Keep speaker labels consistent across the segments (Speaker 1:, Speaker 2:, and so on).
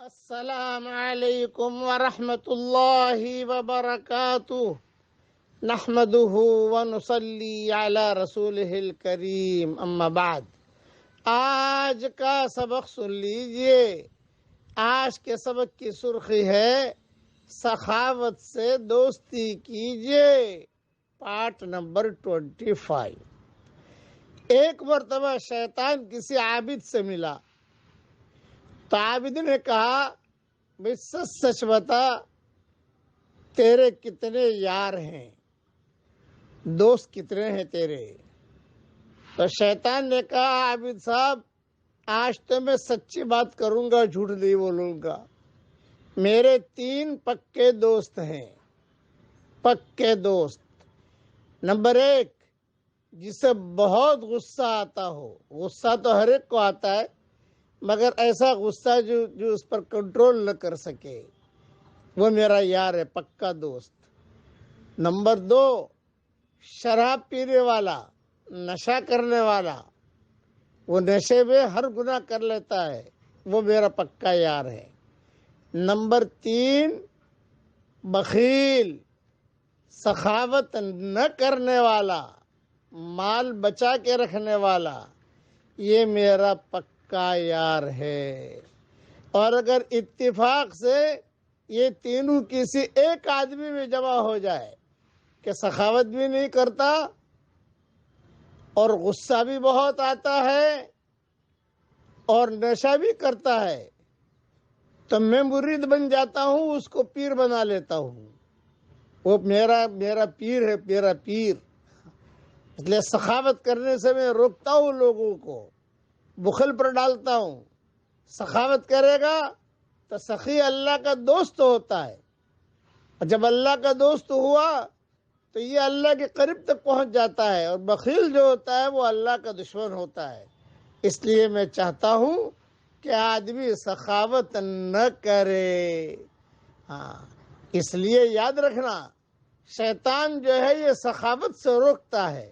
Speaker 1: السلام علیکم ورحمۃ اللہ وبرکاتہ نحمده ونصلی علی رسولہ الکریم اما بعد۔ آج کا سبق سن لیجئے۔ آج کے سبق کی سرخی ہے سخاوت سے دوستی کیجئے، پارٹ نمبر 25۔ ایک مرتبہ شیطان کسی عابد سے ملا تو عابد نے کہا، بھئی سچ سچ بتا، تیرے کتنے یار ہیں، دوست کتنے ہیں تیرے؟ تو شیطان نے کہا، عابد صاحب آج تو میں سچی بات کروں گا، جھوٹ نہیں بولوں گا۔ میرے 3 پکے دوست ہیں، پکے دوست۔ نمبر 1، جسے بہت غصہ آتا ہو۔ غصہ تو ہر ایک کو آتا ہے، مگر ایسا غصہ جو اس پر کنٹرول نہ کر سکے، وہ میرا یار ہے، پکا دوست۔ نمبر 2، شراب پینے والا، نشہ کرنے والا، وہ نشے میں ہر گناہ کر لیتا ہے، وہ میرا پکا یار ہے۔ نمبر 3، بخیل، سخاوت نہ کرنے والا، مال بچا کے رکھنے والا، یہ میرا پکا یار ہے۔ اور اگر اتفاق سے یہ تینوں کسی ایک آدمی میں جمع ہو جائے کہ سخاوت بھی نہیں کرتا اور غصہ بھی بہت آتا ہے اور نشہ بھی کرتا ہے، تو میں مرید بن جاتا ہوں، اس کو پیر بنا لیتا ہوں۔ وہ میرا پیر ہے، میرا پیر۔ اس لیے سخاوت کرنے سے میں روکتا ہوں لوگوں کو، بخل پر ڈالتا ہوں۔ سخاوت کرے گا تو سخی اللہ کا دوست ہوتا ہے، اور جب اللہ کا دوست ہوا تو یہ اللہ کے قریب تک پہنچ جاتا ہے، اور بخیل جو ہوتا ہے وہ اللہ کا دشمن ہوتا ہے۔ اس لیے میں چاہتا ہوں کہ آدمی سخاوت نہ کرے۔ اس لیے یاد رکھنا، شیطان جو ہے یہ سخاوت سے روکتا ہے۔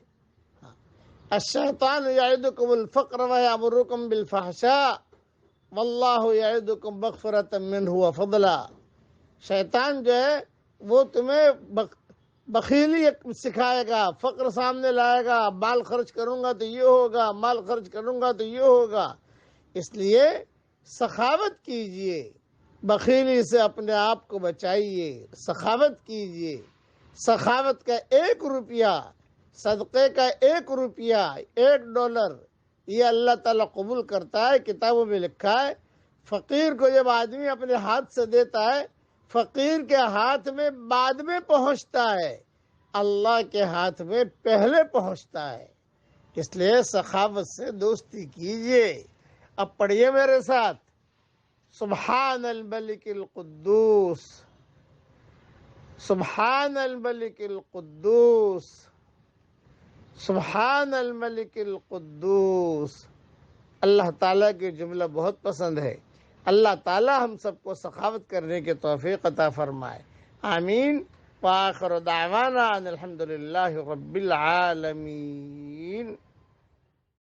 Speaker 1: الشیطان یعدکم الفقر ویأمرکم بالفحشاء واللہ یعدکم مغفرۃ منہ وفضلا۔ شیطان جو ہے وہ تمہیں بخیلی سکھائے گا، فقر سامنے لائے گا، مال خرچ کروں گا تو یہ ہوگا، مال خرچ کروں گا تو یہ ہوگا۔ اس لیے سخاوت کیجئے، بخیلی سے اپنے آپ کو بچائیے، سخاوت کیجئے۔ سخاوت کا 1 روپیہ، صدقے کا 1 روپیہ، $1، یہ اللہ تعالیٰ قبول کرتا ہے۔ کتابوں میں لکھا ہے، فقیر کو جب آدمی اپنے ہاتھ سے دیتا ہے، فقیر کے ہاتھ میں بعد میں پہنچتا ہے، اللہ کے ہاتھ میں پہلے پہنچتا ہے۔ اس لیے سخاوت سے دوستی کیجئے۔ اب پڑھیے میرے ساتھ، سبحان الملک القدوس، سبحان الملک القدوس، سبحان الملک القدوس۔ اللہ تعالیٰ کی جملہ بہت پسند ہے۔ اللہ تعالیٰ ہم سب کو سخاوت کرنے کے توفیق عطا فرمائے، آمین۔ وآخر دعوانا ان الحمدللہ رب العالمین۔